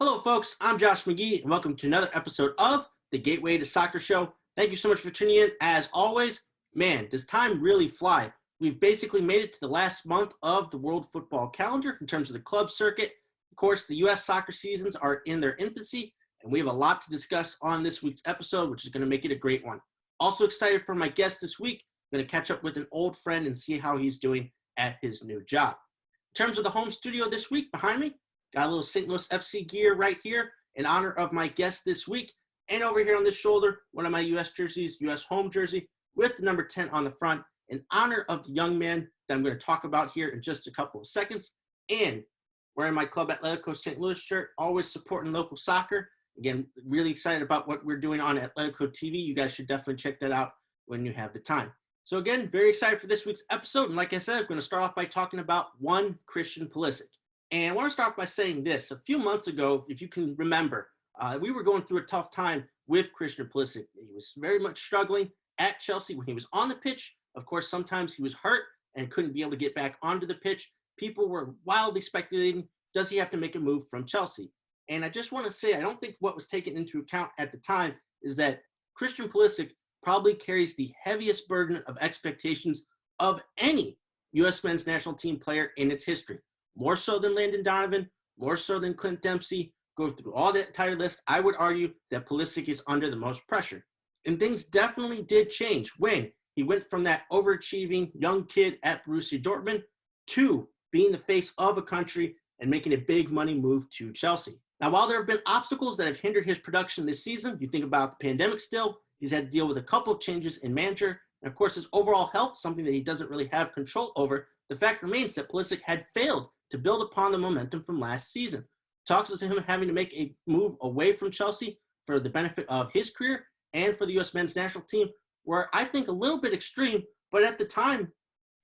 Hello, folks. I'm Josh McGee, and welcome to another episode of the Gateway to Soccer Show. Thank you so much for tuning in. As always, man, does time really fly? We've basically made it to the last month of the World Football calendar in terms of the club circuit. Of course, the U.S. soccer seasons are in their infancy, and we have a lot to discuss on this week's episode, which is going to make it a great one. Also excited for my guest this week. I'm going to catch up with an old friend and see how he's doing at his new job. In terms of the home studio this week behind me, got a little St. Louis FC gear right here in honor of my guest this week. And over here on this shoulder, one of my U.S. jerseys, U.S. home jersey with the number 10 on the front in honor of the young man that I'm going to talk about here in just a couple of seconds. And wearing my Club Atletico St. Louis shirt, always supporting local soccer. Again, really excited about what we're doing on Atletico TV. You guys should definitely check that out when you have the time. So again, very excited for this week's episode. And like I said, I'm going to start off by talking about one Christian Pulisic. And I want to start off by saying this. A few months ago, if you can remember, we were going through a tough time with Christian Pulisic. He was very much struggling at Chelsea when he was on the pitch. Of course, sometimes he was hurt and couldn't be able to get back onto the pitch. People were wildly speculating, does he have to make a move from Chelsea? And I just want to say, I don't think what was taken into account at the time is that Christian Pulisic probably carries the heaviest burden of expectations of any U.S. men's national team player in its history. More so than Landon Donovan, more so than Clint Dempsey. Go through all the entire list, I would argue that Pulisic is under the most pressure. And things definitely did change when he went from that overachieving young kid at Borussia Dortmund to being the face of a country and making a big money move to Chelsea. Now, while there have been obstacles that have hindered his production this season, you think about the pandemic still, he's had to deal with a couple of changes in manager, and of course his overall health, something that he doesn't really have control over. The fact remains that Pulisic had failed to build upon the momentum from last season. Talks of him having to make a move away from Chelsea for the benefit of his career and for the U.S. men's national team were, I think, a little bit extreme, but at the time,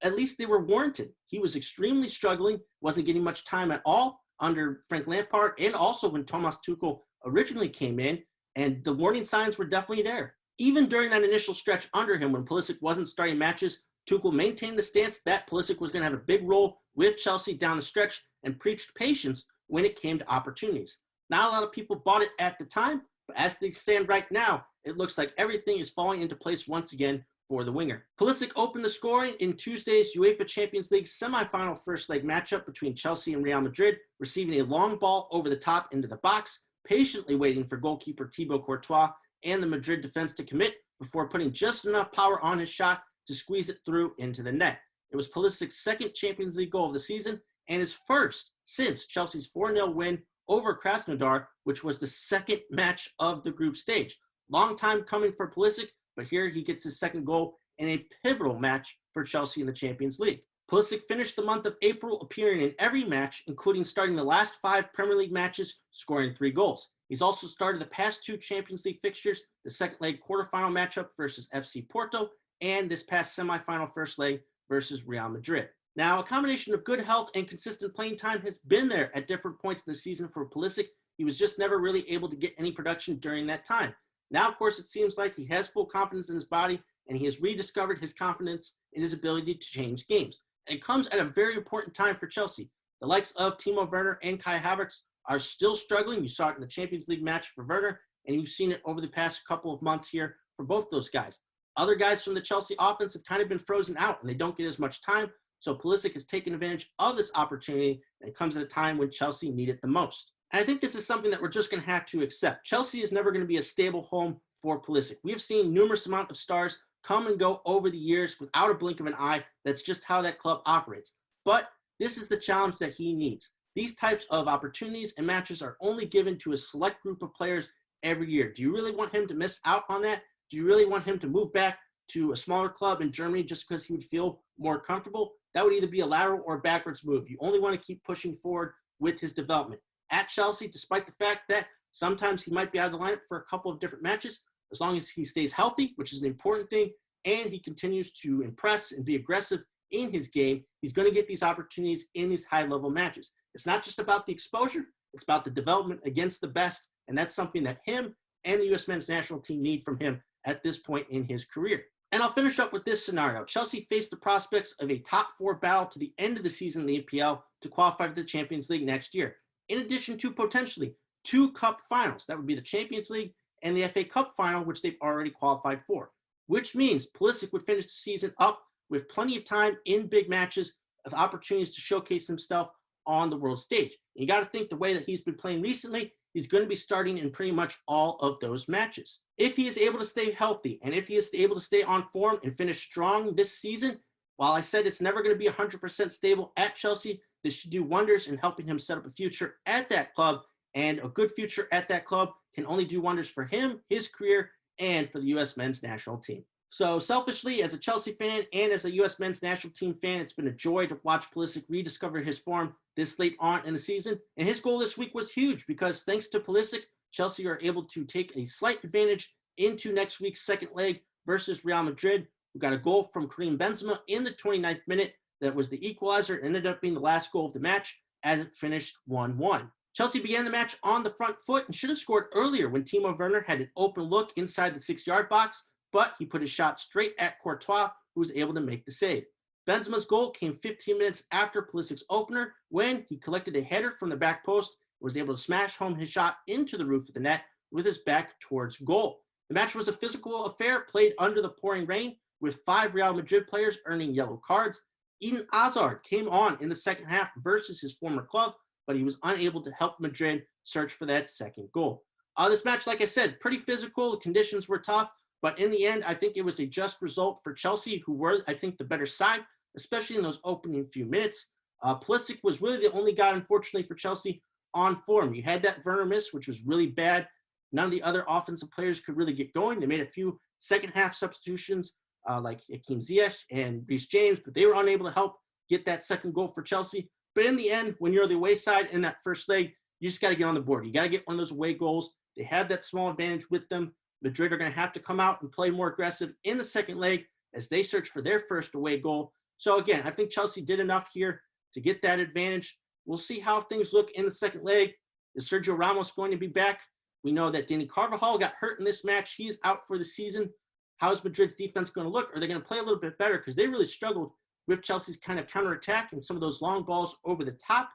at least they were warranted. He was extremely struggling, wasn't getting much time at all under Frank Lampard, and also when Thomas Tuchel originally came in, and the warning signs were definitely there. Even during that initial stretch under him, when Pulisic wasn't starting matches, Tuchel maintained the stance that Pulisic was going to have a big role with Chelsea down the stretch and preached patience when it came to opportunities. Not a lot of people bought it at the time, but as things stand right now, it looks like everything is falling into place once again for the winger. Pulisic opened the scoring in Tuesday's UEFA Champions League semifinal first leg matchup between Chelsea and Real Madrid, receiving a long ball over the top into the box, patiently waiting for goalkeeper Thibaut Courtois and the Madrid defense to commit before putting just enough power on his shot to squeeze it through into the net. It was Pulisic's second Champions League goal of the season and his first since Chelsea's 4-0 win over Krasnodar, which was the second match of the group stage. Long time coming for Pulisic, but here he gets his second goal in a pivotal match for Chelsea in the Champions League. Pulisic finished the month of April appearing in every match, including starting the last 5 Premier League matches, scoring 3 goals. He's also started the past 2 Champions League fixtures, the second leg quarterfinal matchup versus FC Porto, and this past semifinal first leg versus Real Madrid. Now, a combination of good health and consistent playing time has been there at different points in the season for Pulisic. He was just never really able to get any production during that time. Now, of course, it seems like he has full confidence in his body, and he has rediscovered his confidence in his ability to change games. And it comes at a very important time for Chelsea. The likes of Timo Werner and Kai Havertz are still struggling. You saw it in the Champions League match for Werner, and you've seen it over the past couple of months here for both those guys. Other guys from the Chelsea offense have kind of been frozen out, and they don't get as much time. So Pulisic has taken advantage of this opportunity, and it comes at a time when Chelsea need it the most. And I think this is something that we're just going to have to accept. Chelsea is never going to be a stable home for Pulisic. We have seen numerous amount of stars come and go over the years without a blink of an eye. That's just how that club operates. But this is the challenge that he needs. These types of opportunities and matches are only given to a select group of players every year. Do you really want him to miss out on that? Do you really want him to move back to a smaller club in Germany just because he would feel more comfortable? That would either be a lateral or a backwards move. You only want to keep pushing forward with his development. At Chelsea, despite the fact that sometimes he might be out of the lineup for a couple of different matches, as long as he stays healthy, which is an important thing, and he continues to impress and be aggressive in his game, he's going to get these opportunities in these high-level matches. It's not just about the exposure, it's about the development against the best, and that's something that him and the U.S. men's national team need from him at this point in his career. And I'll finish up with this scenario. Chelsea faced the prospects of a top 4 battle to the end of the season in the EPL to qualify for the Champions League next year, in addition to potentially 2 cup finals. That would be the Champions League and the FA Cup final, which they've already qualified for, which means Pulisic would finish the season up with plenty of time in big matches of opportunities to showcase himself on the world stage. And you got to think the way that he's been playing recently, he's going to be starting in pretty much all of those matches. If he is able to stay healthy and if he is able to stay on form and finish strong this season, while I said it's never going to be 100% stable at Chelsea, this should do wonders in helping him set up a future at that club, and a good future at that club can only do wonders for him, his career, and for the U.S. men's national team. So selfishly, as a Chelsea fan and as a U.S. men's national team fan, it's been a joy to watch Pulisic rediscover his form this late on in the season. And his goal this week was huge because thanks to Pulisic, Chelsea are able to take a slight advantage into next week's second leg versus Real Madrid, who got a goal from Karim Benzema in the 29th minute. That was the equalizer and ended up being the last goal of the match as it finished 1-1. Chelsea began the match on the front foot and should have scored earlier when Timo Werner had an open look inside the 6-yard box, but he put his shot straight at Courtois, who was able to make the save. Benzema's goal came 15 minutes after Pulisic's opener when he collected a header from the back post and was able to smash home his shot into the roof of the net with his back towards goal. The match was a physical affair played under the pouring rain, with 5 Real Madrid players earning yellow cards. Eden Hazard came on in the second half versus his former club, but he was unable to help Madrid search for that second goal. This match, like I said, pretty physical. The conditions were tough, but in the end, I think it was a just result for Chelsea, who were, I think, the better side, especially in those opening few minutes. Pulisic was really the only guy, unfortunately, for Chelsea on form. You had that Werner miss, which was really bad. None of the other offensive players could really get going. They made a few second-half substitutions, like Hakim Ziyech and Reece James, but they were unable to help get that second goal for Chelsea. But in the end, when you're the away side in that first leg, you just got to get on the board. You got to get one of those away goals. They have that small advantage with them. Madrid are going to have to come out and play more aggressive in the second leg as they search for their first away goal. So again, I think Chelsea did enough here to get that advantage. We'll see how things look in the second leg. Is Sergio Ramos going to be back? We know that Dani Carvajal got hurt in this match. He's out for the season. How's Madrid's defense going to look? Are they going to play a little bit better? Because they really struggled with Chelsea's kind of counterattack and some of those long balls over the top.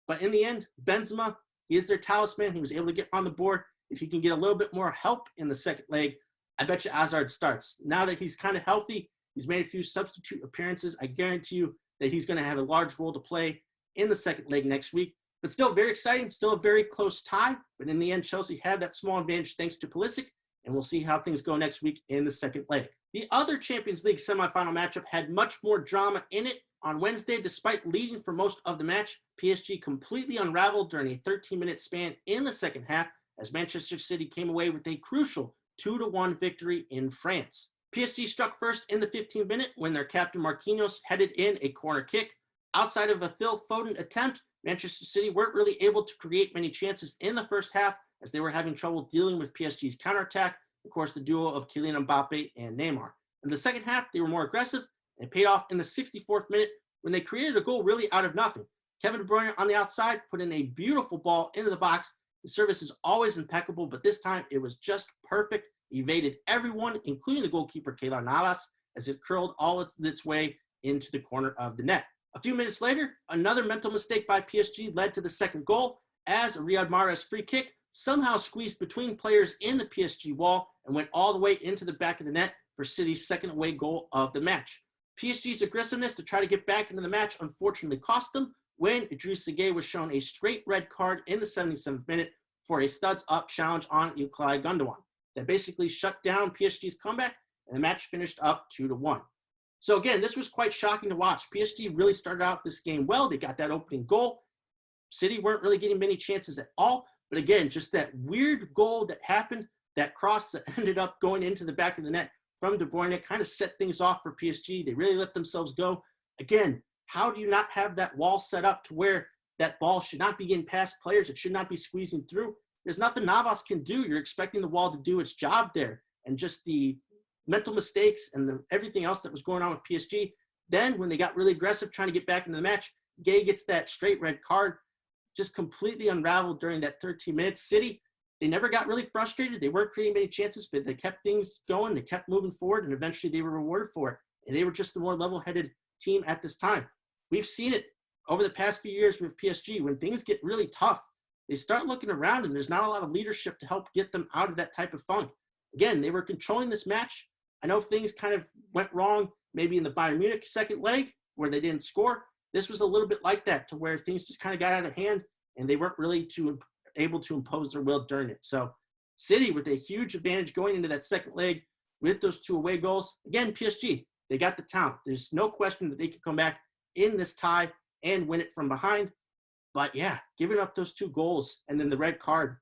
But in the end, Benzema, he is their talisman. He was able to get on the board. If he can get a little bit more help in the second leg, I bet you Hazard starts. Now that he's kind of healthy, he's made a few substitute appearances. I guarantee you that he's going to have a large role to play in the second leg next week. But still very exciting, still a very close tie. But in the end, Chelsea had that small advantage thanks to Pulisic, and we'll see how things go next week in the second leg. The other Champions League semifinal matchup had much more drama in it. On Wednesday, despite leading for most of the match, PSG completely unraveled during a 13-minute span in the second half as Manchester City came away with a crucial 2-1 victory in France. PSG struck first in the 15th minute when their captain Marquinhos headed in a corner kick. Outside of a Phil Foden attempt, Manchester City weren't really able to create many chances in the first half as they were having trouble dealing with PSG's counterattack, of course, the duo of Kylian Mbappe and Neymar. In the second half, they were more aggressive, and it paid off in the 64th minute when they created a goal really out of nothing. Kevin De Bruyne on the outside put in a beautiful ball into the box. His service is always impeccable, but this time it was just perfect. He evaded everyone, including the goalkeeper Keylor Navas, as it curled all of its way into the corner of the net. A few minutes later, another mental mistake by PSG led to the second goal as a Riyad Mahrez free kick somehow squeezed between players in the PSG wall and went all the way into the back of the net for City's second away goal of the match. PSG's aggressiveness to try to get back into the match unfortunately cost them when Idrissa Gueye was shown a straight red card in the 77th minute for a studs-up challenge on Ilkay Gundogan. That basically shut down PSG's comeback, and the match finished up 2-1. So again, this was quite shocking to watch. PSG really started out this game well. They got that opening goal. City weren't really getting many chances at all. But again, just that weird goal that happened, that cross that ended up going into the back of the net from De Bruyne kind of set things off for PSG. They really let themselves go. Again, how do you not have that wall set up to where that ball should not be getting past players? It should not be squeezing through. There's nothing Navas can do. You're expecting the wall to do its job there. And just the mental mistakes and everything else that was going on with PSG. Then when they got really aggressive trying to get back into the match, Gueye gets that straight red card, just completely unraveled during that 13 minutes. City, they never got really frustrated. They weren't creating many chances, but they kept things going. They kept moving forward, and eventually they were rewarded for it. And they were just the more level-headed team at this time. We've seen it over the past few years with PSG. When things get really tough, they start looking around and there's not a lot of leadership to help get them out of that type of funk. Again, they were controlling this match. I know things kind of went wrong maybe in the Bayern Munich second leg where they didn't score. This was a little bit like that, to where things just kind of got out of hand and they weren't really able to impose their will during it. So City with a huge advantage going into that second leg with those 2 away goals. Again, PSG, they got the talent. There's no question that they can come back in this tie and win it from behind. But yeah, giving up those 2 goals and then the red card,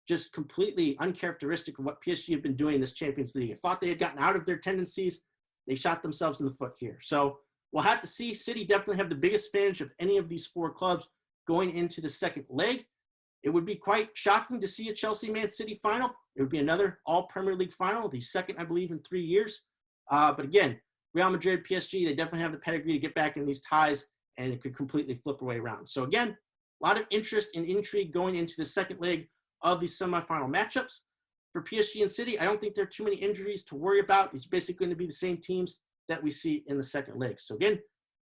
just completely uncharacteristic of what PSG have been doing in this Champions League. I thought they had gotten out of their tendencies. They shot themselves in the foot here. So we'll have to see. City definitely have the biggest advantage of any of these 4 clubs going into the second leg. It would be quite shocking to see a Chelsea-Man City final. It would be another all-Premier League final, the second, I believe, in 3 years. But again, Real Madrid, PSG, they definitely have the pedigree to get back in these ties, and it could completely flip away around. So again, a lot of interest and intrigue going into the second leg of these semifinal matchups. For PSG and City, I don't think there are too many injuries to worry about. It's basically going to be the same teams that we see in the second leg. So again,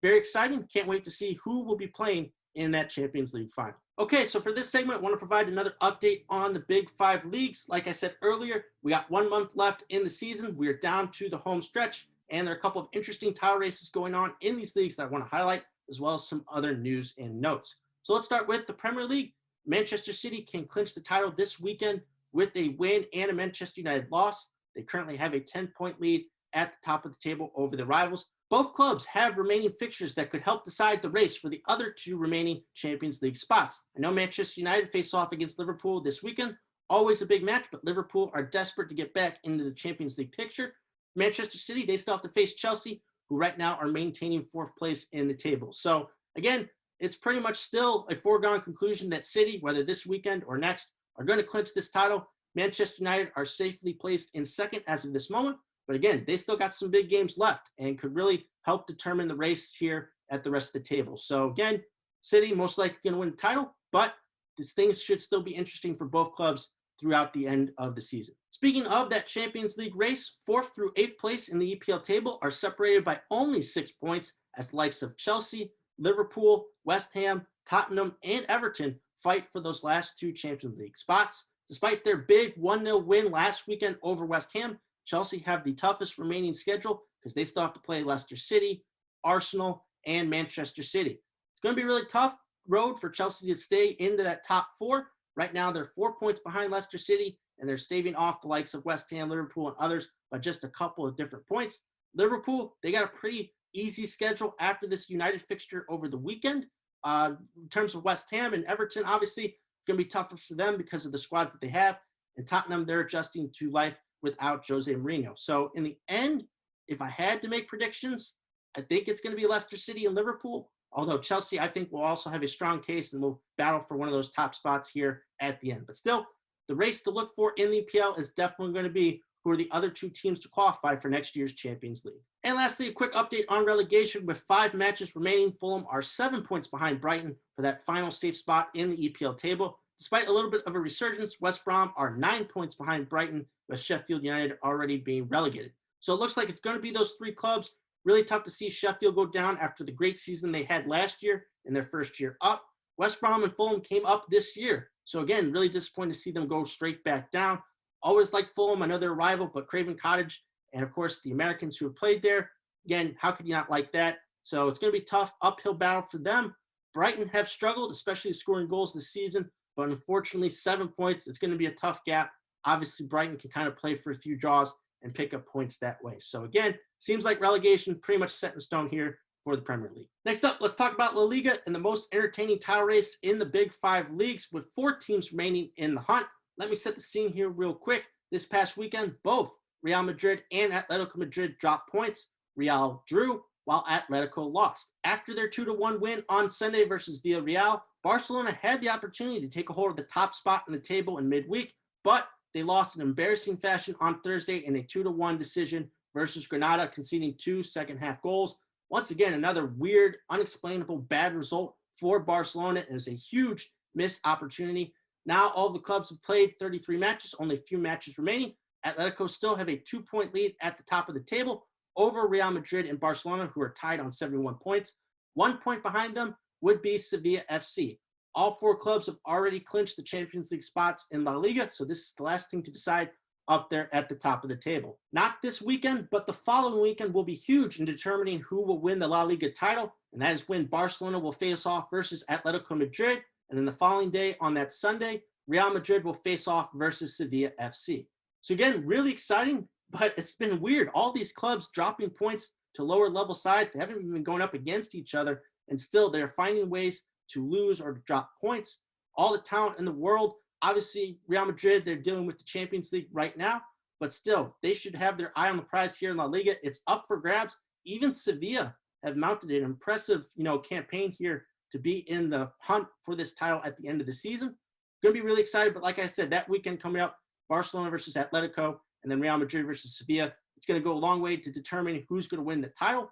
very exciting. Can't wait to see who will be playing in that Champions League final. Okay, so for this segment, I want to provide another update on the Big 5 leagues. Like I said earlier, we got 1 month left in the season. We are down to the home stretch, and there are a couple of interesting title races going on in these leagues that I want to highlight, as well as some other news and notes. So let's start with the Premier League. Manchester City can clinch the title this weekend with a win and a Manchester United loss. They currently have a 10-point lead at the top of the table over the rivals. Both clubs have remaining fixtures that could help decide the race for the other 2 remaining Champions League spots. I know Manchester United face off against Liverpool this weekend. Always a big match, but Liverpool are desperate to get back into the Champions League picture. Manchester City, they still have to face Chelsea, who right now are maintaining 4th place in the table. So again, it's pretty much still a foregone conclusion that City, whether this weekend or next, are going to clinch this title. Manchester United are safely placed in second as of this moment. But again, they still got some big games left and could really help determine the race here at the rest of the table. So again, City most likely going to win the title, but these things should still be interesting for both clubs throughout the end of the season. Speaking of that Champions League race, 4th through 8th place in the EPL table are separated by only 6 points, as the likes of Chelsea, Liverpool, West Ham, Tottenham, and Everton fight for those last 2 Champions League spots. Despite their big 1-0 win last weekend over West Ham, Chelsea have the toughest remaining schedule because they still have to play Leicester City, Arsenal, and Manchester City. It's going to be a really tough road for Chelsea to stay into that top 4. Right now, they're 4 points behind Leicester City, and they're staving off the likes of West Ham, Liverpool, and others by just a couple of different points. Liverpool, they got a pretty easy schedule after this United fixture over the weekend. In terms of West Ham and Everton, obviously, going to be tougher for them because of the squads that they have. And Tottenham, they're adjusting to life without Jose Mourinho. So in the end, if I had to make predictions, I think it's going to be Leicester City and Liverpool. Although Chelsea, I think, will also have a strong case and will battle for one of those top spots here at the end. But still, the race to look for in the EPL is definitely going to be who are the other 2 teams to qualify for next year's Champions League. And lastly, a quick update on relegation. With 5 matches remaining, Fulham are 7 points behind Brighton for that final safe spot in the EPL table. Despite a little bit of a resurgence, West Brom are 9 points behind Brighton, with Sheffield United already being relegated. So it looks like it's going to be those 3 clubs. Really tough to see Sheffield go down after the great season they had last year in their first year up. West Brom and Fulham came up this year. So again, really disappointed to see them go straight back down. Always liked Fulham. I know they're a rival, but Craven Cottage and, of course, the Americans who have played there. Again, how could you not like that? So it's going to be a tough uphill battle for them. Brighton have struggled, especially scoring goals this season. But unfortunately, 7 points, it's going to be a tough gap. Obviously, Brighton can kind of play for a few draws and pick up points that way. So again, seems like relegation pretty much set in stone here for the Premier League. Next up, let's talk about La Liga and the most entertaining title race in the Big 5 leagues with 4 teams remaining in the hunt. Let me set the scene here real quick. This past weekend, both Real Madrid and Atletico Madrid dropped points. Real drew, while Atletico lost. After their 2-1 win on Sunday versus Villarreal, Barcelona had the opportunity to take a hold of the top spot in the table in midweek, but they lost in embarrassing fashion on Thursday in a 2-1 decision versus Granada, conceding 2 second-half goals. Once again, another weird, unexplainable bad result for Barcelona. It was a huge missed opportunity. Now all the clubs have played 33 matches, only a few matches remaining. Atletico still have a 2-point lead at the top of the table over Real Madrid and Barcelona, who are tied on 71 points. 1 point behind them would be Sevilla FC. All 4 clubs have already clinched the Champions League spots in La Liga, so this is the last thing to decide up there at the top of the table. Not this weekend, but the following weekend will be huge in determining who will win the La Liga title, and that is when Barcelona will face off versus Atletico Madrid, and then the following day on that Sunday, Real Madrid will face off versus Sevilla FC. So again, really exciting, but it's been weird. All these clubs dropping points to lower level sides. They haven't even been going up against each other, and still they're finding ways to lose or to drop points. All the talent in the world. Obviously, Real Madrid, they're dealing with the Champions League right now, but still, they should have their eye on the prize here in La Liga. It's up for grabs. Even Sevilla have mounted an impressive, campaign here to be in the hunt for this title at the end of the season. Going to be really excited, but like I said, that weekend coming up, Barcelona versus Atletico, and then Real Madrid versus Sevilla. It's going to go a long way to determining who's going to win the title. In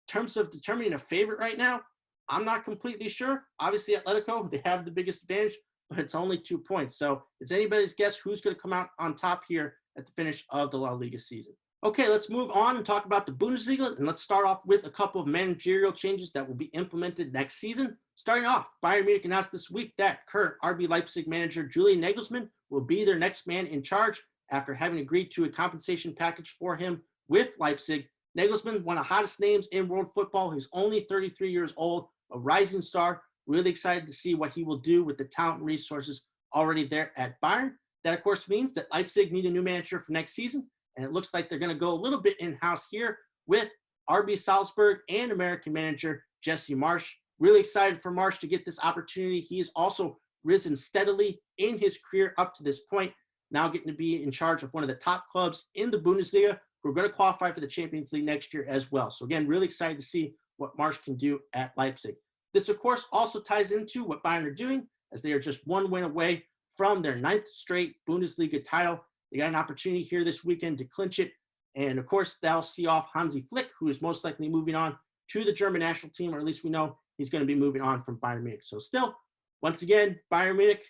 terms of determining a favorite right now, I'm not completely sure. Obviously, Atletico, they have the biggest advantage, but it's only 2 points. So it's anybody's guess who's going to come out on top here at the finish of the La Liga season. Okay, let's move on and talk about the Bundesliga, and let's start off with a couple of managerial changes that will be implemented next season. Starting off, Bayern Munich announced this week that current RB Leipzig manager Julian Nagelsmann will be their next man in charge after having agreed to a compensation package for him with Leipzig. Nagelsmann, one of the hottest names in world football. He's only 33 years old, a rising star. Really excited to see what he will do with the talent and resources already there at Bayern. That, of course, means that Leipzig need a new manager for next season, and it looks like they're going to go a little bit in-house here with RB Salzburg and American manager Jesse Marsch. Really excited for Marsch to get this opportunity. He has also risen steadily in his career up to this point, now getting to be in charge of one of the top clubs in the Bundesliga who are going to qualify for the Champions League next year as well. So again, really excited to see what Marsch can do at Leipzig. This, of course, also ties into what Bayern are doing, as they are just 1 win away from their 9th straight Bundesliga title. They got an opportunity here this weekend to clinch it. And, of course, that'll see off Hansi Flick, who is most likely moving on to the German national team, or at least we know he's going to be moving on from Bayern Munich. So still, once again, Bayern Munich,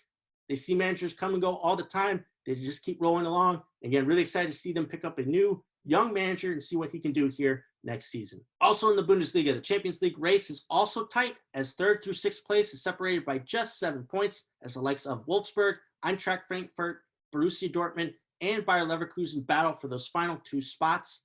they see managers come and go all the time. They just keep rolling along. Again, really excited to see them pick up a new young manager and see what he can do here next season. Also in the Bundesliga, the Champions League race is also tight, as 3rd through 6th place is separated by just 7 points, as the likes of Wolfsburg, Eintracht Frankfurt, Borussia Dortmund, and Bayer Leverkusen battle for those final 2 spots.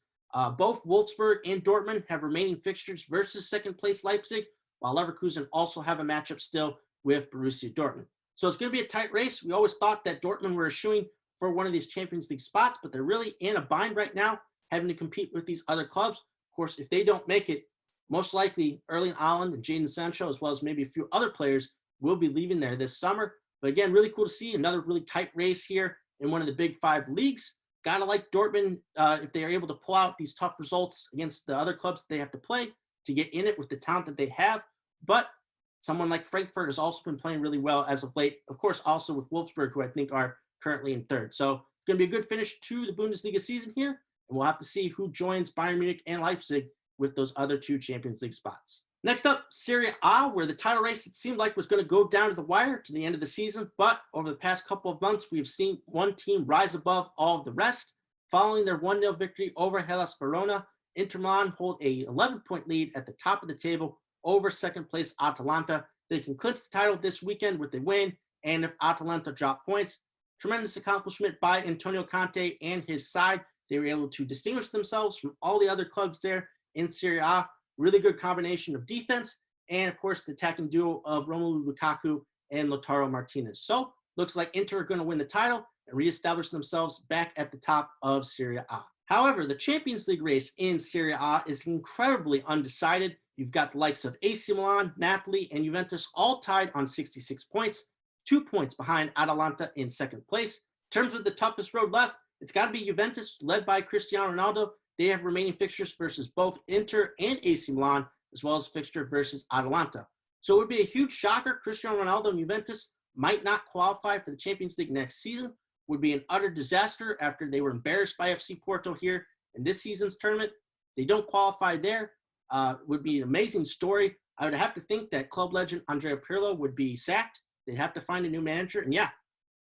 Both Wolfsburg and Dortmund have remaining fixtures versus 2nd place Leipzig, while Leverkusen also have a matchup still with Borussia Dortmund. So it's going to be a tight race. We always thought that Dortmund were eschewing for one of these Champions League spots, but they're really in a bind right now, having to compete with these other clubs. Of course, if they don't make it, most likely Erling Haaland and Jadon Sancho, as well as maybe a few other players, will be leaving there this summer. But again, really cool to see another really tight race here in one of the big 5 leagues. Gotta like Dortmund if they are able to pull out these tough results against the other clubs that they have to play to get in it with the talent that they have. But someone like Frankfurt has also been playing really well as of late. Of course, also with Wolfsburg, who I think are currently in 3rd. So it's going to be a good finish to the Bundesliga season here. And we'll have to see who joins Bayern Munich and Leipzig with those other 2 Champions League spots. Next up, Serie A, where the title race, it seemed like, was going to go down to the wire to the end of the season. But over the past couple of months, we've seen one team rise above all of the rest. Following their 1-0 victory over Hellas Verona, Inter Milan hold a 11-point lead at the top of the table over 2nd place Atalanta. They can clinch the title this weekend with a win, and if Atalanta drop points, tremendous accomplishment by Antonio Conte and his side. They were able to distinguish themselves from all the other clubs there in Serie A. Really good combination of defense and, of course, the attacking duo of Romelu Lukaku and Lautaro Martinez. So looks like Inter are going to win the title and reestablish themselves back at the top of Serie A. However, the Champions League race in Serie A is incredibly undecided. You've got the likes of AC Milan, Napoli, and Juventus all tied on 66 points, 2 points behind Atalanta in 2nd place. In terms of the toughest road left, it's got to be Juventus, led by Cristiano Ronaldo. They have remaining fixtures versus both Inter and AC Milan, as well as fixture versus Atalanta. So it would be a huge shocker. Cristiano Ronaldo and Juventus might not qualify for the Champions League next season. Would be an utter disaster after they were embarrassed by FC Porto here in this season's tournament. They don't qualify there. Would be an amazing story. I would have to think that club legend Andrea Pirlo would be sacked. They'd have to find a new manager. And yeah,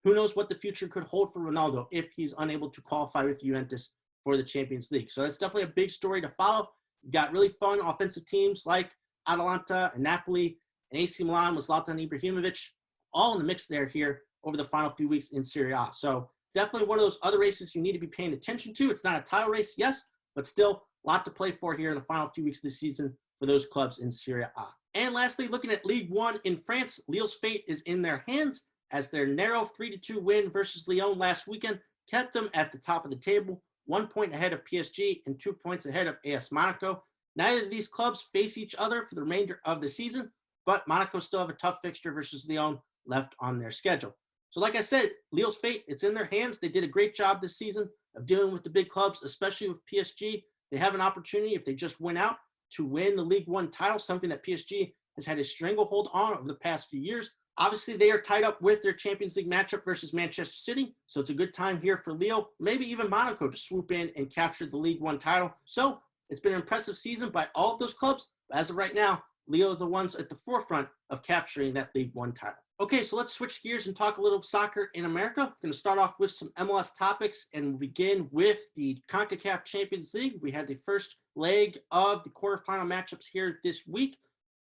who knows what the future could hold for Ronaldo if he's unable to qualify with Juventus for the Champions League. So that's definitely a big story to follow. You got really fun offensive teams like Atalanta and Napoli and AC Milan with Zlatan Ibrahimovic, all in the mix there here over the final few weeks in Serie A. So definitely one of those other races you need to be paying attention to. It's not a title race, yes, but still a lot to play for here in the final few weeks of the season for those clubs in Serie A. And lastly, looking at League One in France, Lille's fate is in their hands as their narrow 3-2 win versus Lyon last weekend kept them at the top of the table, 1 point ahead of PSG and 2 points ahead of AS Monaco. Neither of these clubs face each other for the remainder of the season, but Monaco still have a tough fixture versus Lyon left on their schedule. So like I said, Lille's fate, it's in their hands. They did a great job this season of dealing with the big clubs, especially with PSG. They have an opportunity, if they just win out, to win the League One title, something that PSG has had a stranglehold on over the past few years. Obviously, they are tied up with their Champions League matchup versus Manchester City, so it's a good time here for Lille, maybe even Monaco, to swoop in and capture the League One title. So it's been an impressive season by all of those clubs, but as of right now, Lille are the ones at the forefront of capturing that League One title. Okay, so let's switch gears and talk a little soccer in America. I'm going to start off with some MLS topics, and we'll begin with the CONCACAF Champions League. We had the first leg of the quarterfinal matchups here this week.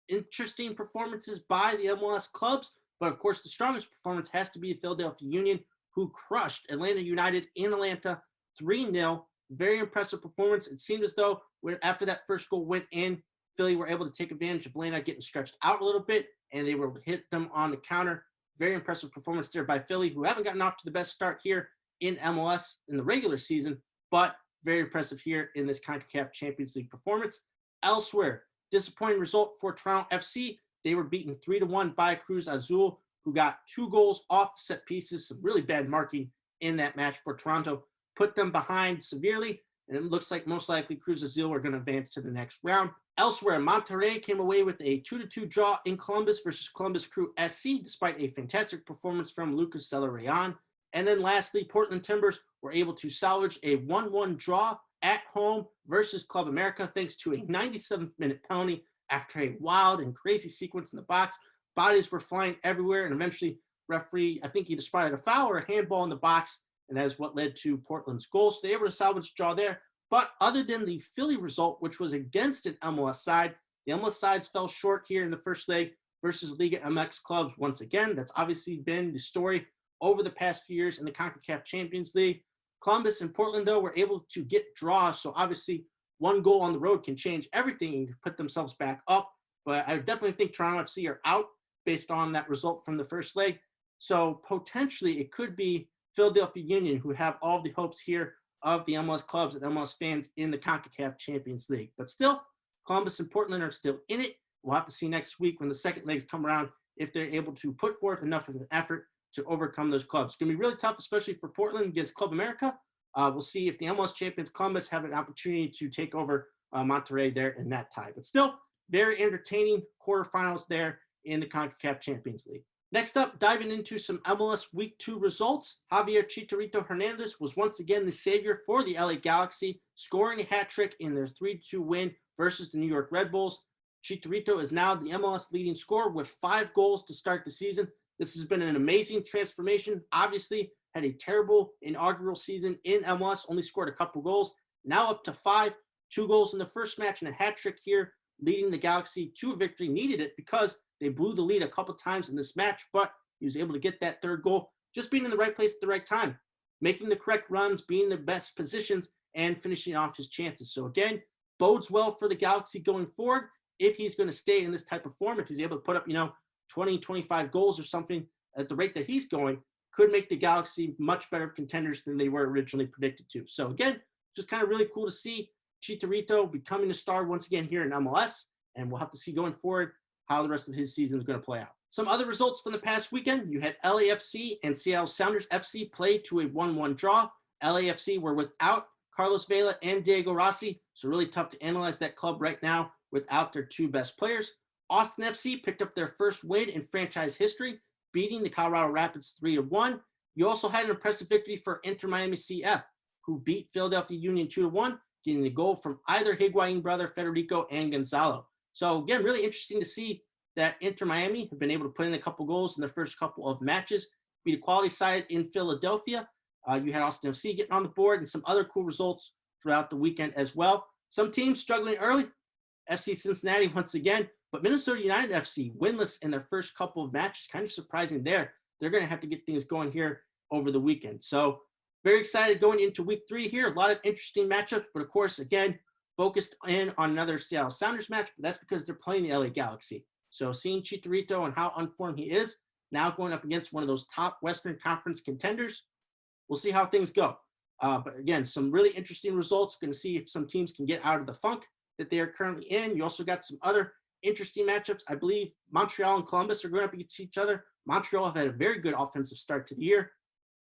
Interesting performances by the MLS clubs, but of course the strongest performance has to be the Philadelphia Union, who crushed Atlanta United in Atlanta 3-0. Very impressive performance. It seemed as though after that first goal went in, Philly were able to take advantage of Atlanta getting stretched out a little bit, and they were able to hit them on the counter. Very impressive performance there by Philly, who haven't gotten off to the best start here in MLS in the regular season, but very impressive here in this CONCACAF Champions League performance. Elsewhere, disappointing result for Toronto FC. They were beaten 3-1 by Cruz Azul, who got 2 goals off set pieces. Some really bad marking in that match for Toronto, put them behind severely, and it looks like most likely Cruz Azul are going to advance to the next round. Elsewhere, Monterrey came away with a 2-2 draw in Columbus versus Columbus Crew SC, despite a fantastic performance from Lucas Celerayán. And then lastly, Portland Timbers were able to salvage a 1-1 draw at home versus Club America, thanks to a 97th minute penalty after a wild and crazy sequence in the box. Bodies were flying everywhere, and eventually referee, I think, either spotted a foul or a handball in the box, and that is what led to Portland's goal. So they were able to salvage a draw there. But other than the Philly result, which was against an MLS side, the MLS sides fell short here in the first leg versus Liga MX clubs once again. That's obviously been the story over the past few years in the CONCACAF Champions League. Columbus and Portland, though, were able to get draws, so obviously one goal on the road can change everything and put themselves back up. But I definitely think Toronto FC are out based on that result from the first leg. So potentially it could be Philadelphia Union who have all the hopes here of the MLS clubs and MLS fans in the CONCACAF Champions League. But still, Columbus and Portland are still in it. We'll have to see next week when the second legs come around if they're able to put forth enough of an effort to overcome those clubs. It's going to be really tough, especially for Portland against Club America. We'll see if the MLS champions Columbus have an opportunity to take over Monterrey there in that tie. But still, very entertaining quarterfinals there in the CONCACAF Champions League. Next up, diving into some MLS Week 2 results, Javier Chicharito Hernandez was once again the savior for the LA Galaxy, scoring a hat trick in their 3-2 win versus the New York Red Bulls. Chicharito is now the MLS leading scorer with 5 goals to start the season. This has been an amazing transformation. Obviously, had a terrible inaugural season in MLS, only scored a couple goals. Now up to 5, 2 goals in the first match and a hat trick here, leading the Galaxy to a victory. Needed it because they blew the lead a couple times in this match, but he was able to get that third goal, just being in the right place at the right time, making the correct runs, being in the best positions, and finishing off his chances. So again, bodes well for the Galaxy going forward if he's going to stay in this type of form. If he's able to put up, 20, 25 goals or something at the rate that he's going, could make the Galaxy much better contenders than they were originally predicted to. So again, just kind of really cool to see Chicharito becoming a star once again here in MLS, and we'll have to see going forward how the rest of his season is going to play out. Some other results from the past weekend, you had LAFC and Seattle Sounders FC play to a 1-1 draw. LAFC were without Carlos Vela and Diego Rossi, so really tough to analyze that club right now without their 2 best players. Austin FC picked up their first win in franchise history, beating the Colorado Rapids 3-1. You also had an impressive victory for Inter Miami CF, who beat Philadelphia Union 2-1, getting the goal from either Higuain brother Federico and Gonzalo. So again, really interesting to see that Inter Miami have been able to put in a couple goals in the first couple of matches, beat a quality side in Philadelphia. You had Austin FC getting on the board and some other cool results throughout the weekend as well. Some teams struggling early. FC Cincinnati, once again, But Minnesota United FC, winless in their first couple of matches, kind of surprising there. They're going to have to get things going here over the weekend. So very excited going into week 3 here. A lot of interesting matchups, but of course, again, focused in on another Seattle Sounders match, but that's because they're playing the LA Galaxy. So seeing Chicharito and how unformed he is, now going up against one of those top Western Conference contenders, we'll see how things go. But again, some really interesting results. Going to see if some teams can get out of the funk that they are currently in. You also got some other interesting matchups. I believe Montreal and Columbus are going up against each other. Montreal have had a very good offensive start to the year.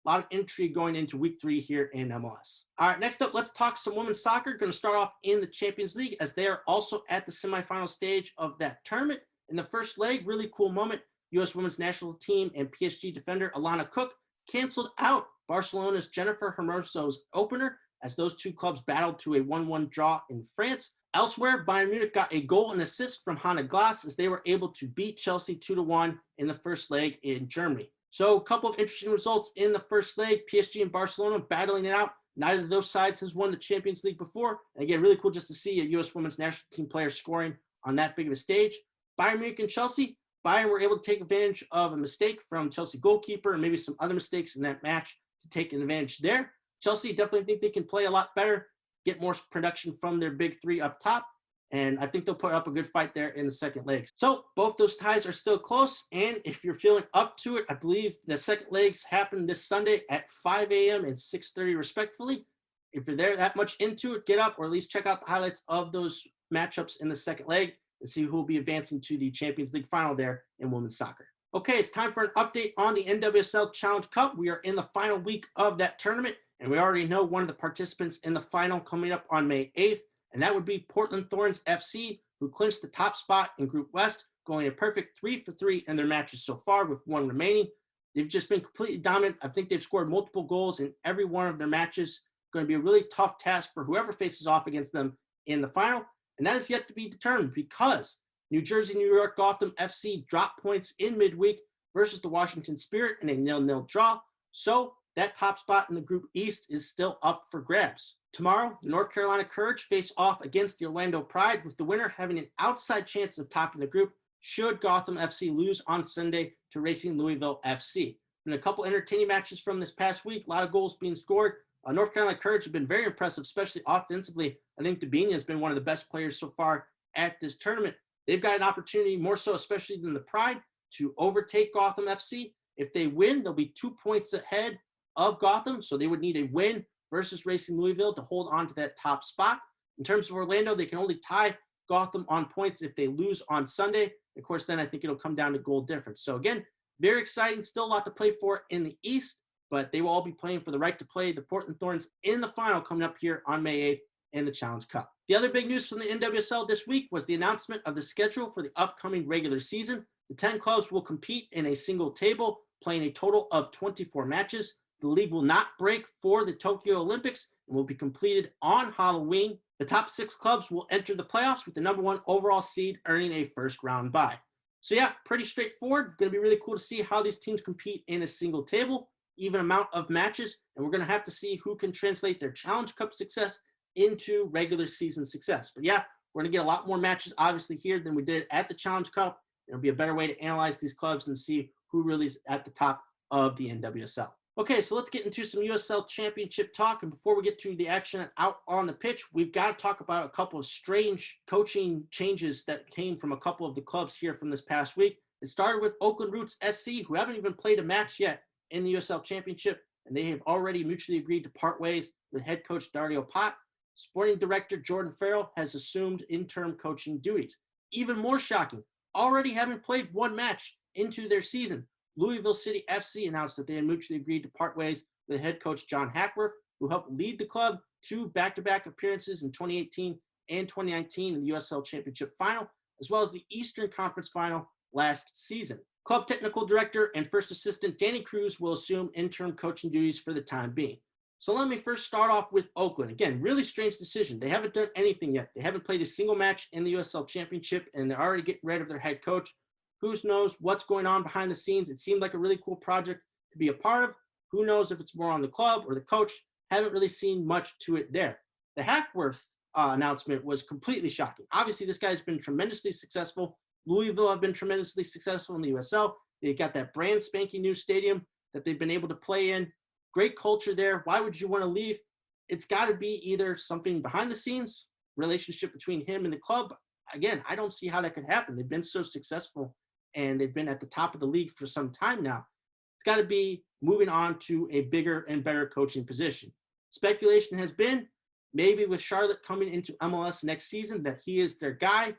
A lot of intrigue going into week 3 here in MLS. All right, next up, let's talk some women's soccer. Going to start off in the Champions League as they are also at the semifinal stage of that tournament. In the first leg, really cool moment. U.S. women's national team and PSG defender Alana Cook canceled out Barcelona's Jennifer Hermoso's opener as those two clubs battled to a 1-1 draw in France. Elsewhere, Bayern Munich got a goal and assist from Hannah Glass as they were able to beat Chelsea 2-1 in the first leg in Germany. So a couple of interesting results in the first leg. PSG and Barcelona battling it out. Neither of those sides has won the Champions League before. And again, really cool just to see a U.S. women's national team player scoring on that big of a stage. Bayern Munich and Chelsea. Bayern were able to take advantage of a mistake from Chelsea goalkeeper and maybe some other mistakes in that match to take an advantage there. Chelsea definitely think they can play a lot better, get more production from their big 3 up top. And I think they'll put up a good fight there in the second leg. So both those ties are still close. And if you're feeling up to it, I believe the second legs happen this Sunday at 5 a.m. and 6:30 respectively. If you're there that much into it, get up or at least check out the highlights of those matchups in the second leg and see who will be advancing to the Champions League final there in women's soccer. Okay, it's time for an update on the NWSL Challenge Cup. We are in the final week of that tournament, and we already know one of the participants in the final coming up on May 8th. And that would be Portland Thorns FC, who clinched the top spot in Group West, going a perfect 3-for-3 in their matches so far with 1 remaining. They've just been completely dominant. I think they've scored multiple goals in every one of their matches. Going to be a really tough task for whoever faces off against them in the final. And that is yet to be determined because New Jersey, New York, Gotham FC dropped points in midweek versus the Washington Spirit in a 0-0 draw. So that top spot in the Group East is still up for grabs. Tomorrow, the North Carolina Courage face off against the Orlando Pride, with the winner having an outside chance of topping the group should Gotham FC lose on Sunday to Racing Louisville FC. Been a couple entertaining matches from this past week, a lot of goals being scored. North Carolina Courage have been very impressive, especially offensively. I think Dubina has been one of the best players so far at this tournament. They've got an opportunity, more so especially than the Pride, to overtake Gotham FC. If they win, they'll be 2 points ahead of Gotham, so they would need a win versus Racing Louisville to hold on to that top spot. In terms of Orlando, they can only tie Gotham on points if they lose on Sunday. Of course, then I think it'll come down to goal difference. So again, very exciting, still a lot to play for in the East, but they will all be playing for the right to play the Portland Thorns in the final coming up here on May 8th in the Challenge Cup. The other big news from the NWSL this week was the announcement of the schedule for the upcoming regular season. The 10 clubs will compete in a single table, playing a total of 24 matches. The league will not break for the Tokyo Olympics and will be completed on Halloween. The top 6 clubs will enter the playoffs with the number 1 overall seed earning a first round bye. So yeah, pretty straightforward. Going to be really cool to see how these teams compete in a single table, even amount of matches, and we're going to have to see who can translate their Challenge Cup success into regular season success. But yeah, we're going to get a lot more matches obviously here than we did at the Challenge Cup. It'll be a better way to analyze these clubs and see who really is at the top of the NWSL. Okay, so let's get into some USL Championship talk. And before we get to the action out on the pitch, we've got to talk about a couple of strange coaching changes that came from a couple of the clubs here from this past week. It started with Oakland Roots SC, who haven't even played a match yet in the USL Championship, and they have already mutually agreed to part ways with head coach Dario Pot. Sporting director Jordan Farrell has assumed interim coaching duties. Even more shocking, already having played 1 match into their season, Louisville City FC announced that they had mutually agreed to part ways with head coach John Hackworth, who helped lead the club to back-to-back appearances in 2018 and 2019 in the USL Championship final, as well as the Eastern Conference final last season. Club technical director and first assistant Danny Cruz will assume interim coaching duties for the time being. So let me first start off with Oakland. Again, really strange decision. They haven't done anything yet. They haven't played a single match in the USL Championship, and they're already getting rid of their head coach. Who knows what's going on behind the scenes? It seemed like a really cool project to be a part of. Who knows if it's more on the club or the coach? Haven't really seen much to it there. The Hackworth announcement was completely shocking. Obviously, this guy's been tremendously successful Louisville have been tremendously successful in the USL. They got that brand spanking new stadium that they've been able to play in. Great culture there. Why would you want to leave? It's got to be either something behind the scenes, relationship between him and the club. Again, I don't see how that could happen. They've been so successful and they've been at the top of the league for some time now. It's got to be moving on to a bigger and better coaching position. Speculation has been maybe with Charlotte coming into MLS next season that he is their guy,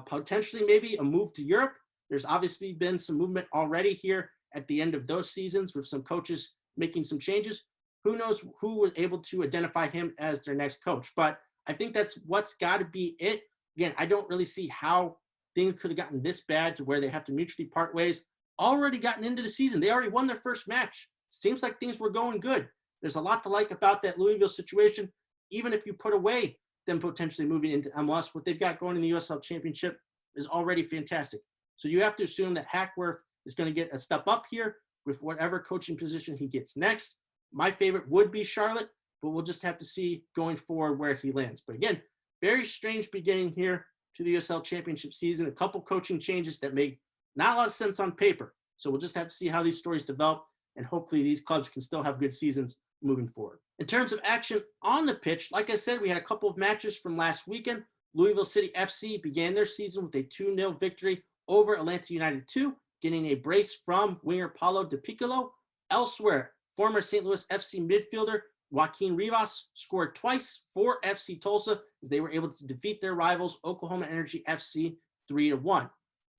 potentially maybe a move to Europe. There's obviously been some movement already here at the end of those seasons with some coaches making some changes. Who knows who was able to identify him as their next coach, but I think that's what's got to be it. Again, I don't really see how things could have gotten this bad to where they have to mutually part ways. Already gotten into the season. They already won their first match. Seems like things were going good. There's a lot to like about that Louisville situation, even if you put away them potentially moving into MLS. What they've got going in the USL Championship is already fantastic. So you have to assume that Hackworth is going to get a step up here with whatever coaching position he gets next. My favorite would be Charlotte, but we'll just have to see going forward where he lands. But again, very strange beginning here to the USL Championship season. A couple coaching changes that make not a lot of sense on paper. So we'll just have to see how these stories develop, and hopefully these clubs can still have good seasons moving forward. In terms of action on the pitch, like I said, we had a couple of matches from last weekend. Louisville City FC began their season with a 2-0 victory over Atlanta United 2, getting a brace from winger Paulo Di Piccolo. Elsewhere, former St. Louis FC midfielder Joaquin Rivas scored twice for FC Tulsa as they were able to defeat their rivals Oklahoma Energy FC 3-1.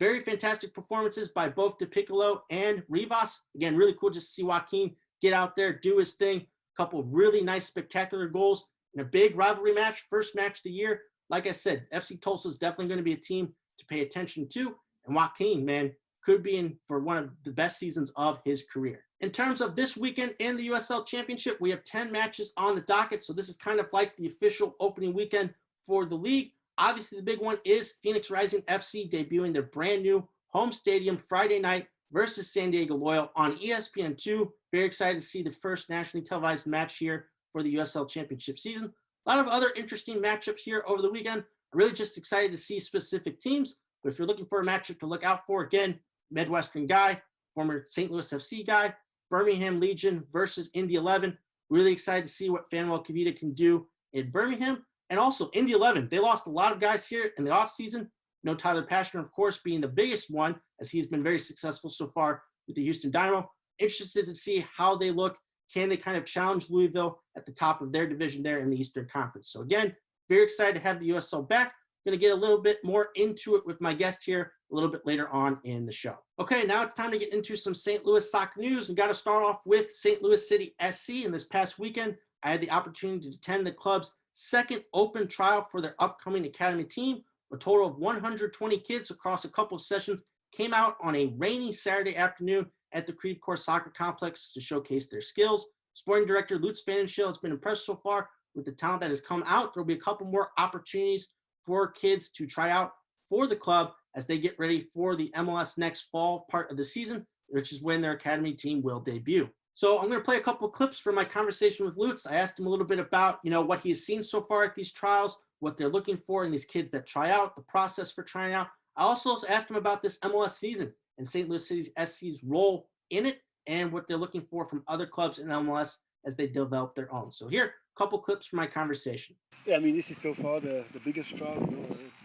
Very fantastic performances by both Di Piccolo and Rivas. Again, really cool just to see Joaquin get out there, do his thing. A couple of really nice, spectacular goals in a big rivalry match, first match of the year. Like I said, FC Tulsa is definitely going to be a team to pay attention to. And Joaquin, man, could be in for one of the best seasons of his career. In terms of this weekend in the USL Championship, we have 10 matches on the docket. So this is kind of like the official opening weekend for the league. Obviously, the big one is Phoenix Rising FC debuting their brand new home stadium Friday night versus San Diego Loyal on ESPN2. Very excited to see the first nationally televised match here for the USL Championship season. A lot of other interesting matchups here over the weekend. I'm really just excited to see specific teams. But if you're looking for a matchup to look out for, again, Midwestern guy, former St. Louis FC guy, Birmingham Legion versus Indy 11. Really excited to see what Fanuel Kavita can do in Birmingham. And also Indy 11, they lost a lot of guys here in the offseason. No Tyler Pashner, of course, being the biggest one, as he's been very successful so far with the Houston Dynamo. Interested to see how they look. Can they kind of challenge Louisville at the top of their division there in the Eastern Conference? So again, very excited to have the USL back. Going to get a little bit more into it with my guest here a little bit later on in the show. Okay, now it's time to get into some St. Louis soccer news. We got to start off with St. Louis City SC. And this past weekend, I had the opportunity to attend the club's second open trial for their upcoming academy team. A total of 120 kids across a couple of sessions came out on a rainy Saturday afternoon at the Creve Coeur Soccer Complex to showcase their skills. Sporting director Lutz Vandenschel has been impressed so far with the talent that has come out. There will be a couple more opportunities for kids to try out for the club as they get ready for the MLS next fall part of the season, which is when their academy team will debut. So I'm going to play a couple of clips from my conversation with Lutz. I asked him a little bit about, what he has seen so far at these trials, what they're looking for in these kids that try out, the process for trying out. I also asked him about this MLS season and St. Louis City SC's role in it and what they're looking for from other clubs in MLS as they develop their own. So here, a couple clips from my conversation. Yeah, I mean, this is so far the biggest trial,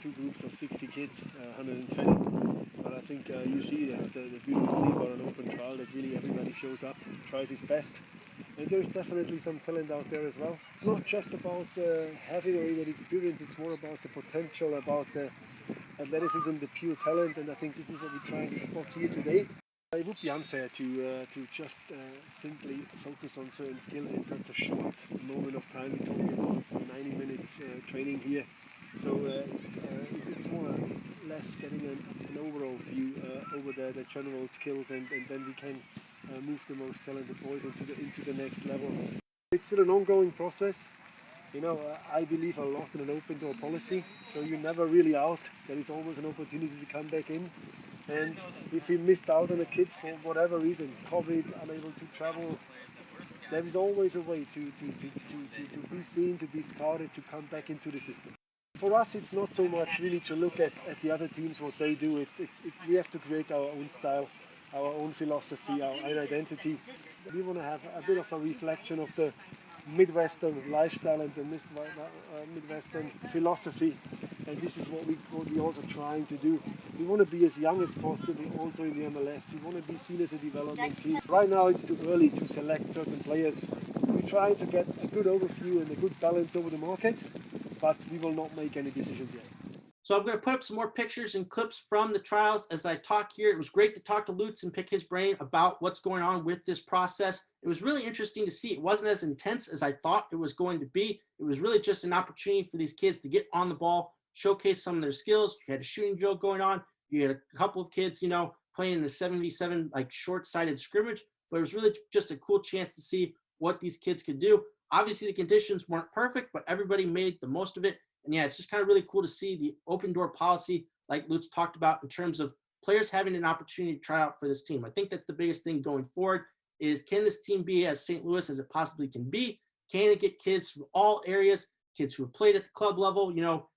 two groups of 60 kids, 120. But I think you see that's the beautiful thing about an open trial, that really everybody shows up, tries his best. And there's definitely some talent out there as well. It's not just about having already that experience, it's more about the potential, about the athleticism, the pure talent, and I think this is what we're trying to spot here today. It would be unfair to just simply focus on certain skills in such a short moment of time. We're talking about 90 minutes training here, so it's more or less getting an overall view over the general skills, and then we can move the most talented boys into the next level. It's still an ongoing process. I believe a lot in an open door policy, so you're never really out. There is always an opportunity to come back in. And if we missed out on a kid for whatever reason, COVID, unable to travel, there is always a way to be seen, to be scouted, to come back into the system. For us, it's not so much really to look at the other teams, what they do. We have to create our own style, our own philosophy, our own identity. We want to have a bit of a reflection of the Midwestern lifestyle and the Midwestern philosophy, and this is what we're also trying to do. We want to be as young as possible also in the MLS. We want to be seen as a development team. Right now it's too early to select certain players. We're trying to get a good overview and a good balance over the market, but we will not make any decisions yet. So I'm going to put up some more pictures and clips from the trials as I talk here. It was great to talk to Lutz and pick his brain about what's going on with this process. It was really interesting to see. It wasn't as intense as I thought it was going to be. It was really just an opportunity for these kids to get on the ball, showcase some of their skills. You had a shooting drill going on. You had a couple of kids, playing in a 7v7, like short-sided scrimmage, but it was really just a cool chance to see what these kids could do. Obviously the conditions weren't perfect, but everybody made the most of it. And yeah, it's just kind of really cool to see the open door policy, like Lutz talked about, in terms of players having an opportunity to try out for this team. I think that's the biggest thing going forward is, can this team be as St. Louis as it possibly can be? Can it get kids from all areas, kids who have played at the club level,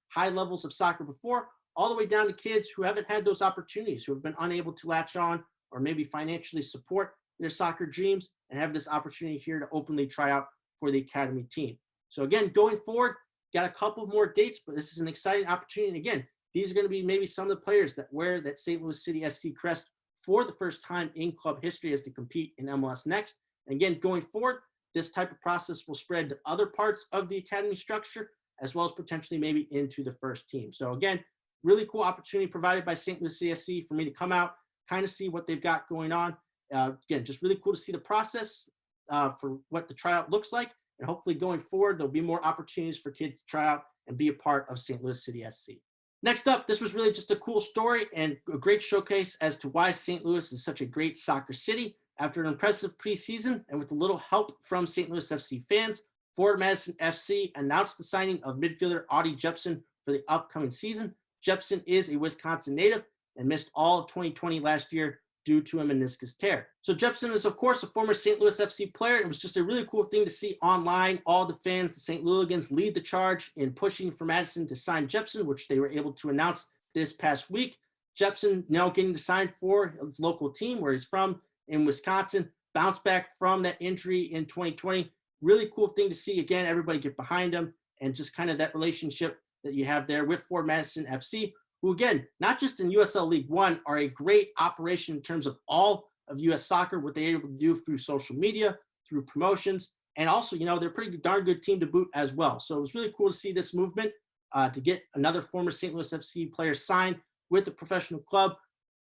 high levels of soccer before, all the way down to kids who haven't had those opportunities, who have been unable to latch on or maybe financially support their soccer dreams, and have this opportunity here to openly try out for the academy team. So again, going forward, got a couple more dates, but this is an exciting opportunity. And again, these are going to be maybe some of the players that wear that St. Louis City SC crest for the first time in club history as they compete in MLS Next. And again, going forward, this type of process will spread to other parts of the academy structure, as well as potentially maybe into the first team. So again, really cool opportunity provided by St. Louis City SC for me to come out, kind of see what they've got going on. Again, just really cool to see the process for what the tryout looks like. And hopefully going forward, there'll be more opportunities for kids to try out and be a part of St. Louis City SC. Next up, this was really just a cool story and a great showcase as to why St. Louis is such a great soccer city. After an impressive preseason and with a little help from St. Louis FC fans, Forward Madison FC announced the signing of midfielder Audie Jepson for the upcoming season. Jepson is a Wisconsin native and missed all of 2020 last year due to a meniscus tear. So Jepson is, of course, a former St. Louis FC player. It was just a really cool thing to see online. All the fans, the St. Louligans, lead the charge in pushing for Madison to sign Jepson, which they were able to announce this past week. Jepson now getting to sign for his local team where he's from in Wisconsin, bounced back from that injury in 2020. Really cool thing to see. Again, everybody get behind him and just kind of that relationship that you have there with Forward Madison FC, who again, not just in USL League One, are a great operation in terms of all of US soccer, what they're able to do through social media, through promotions, and also, they're a pretty darn good team to boot as well. So it was really cool to see this movement to get another former St. Louis FC player signed with the professional club.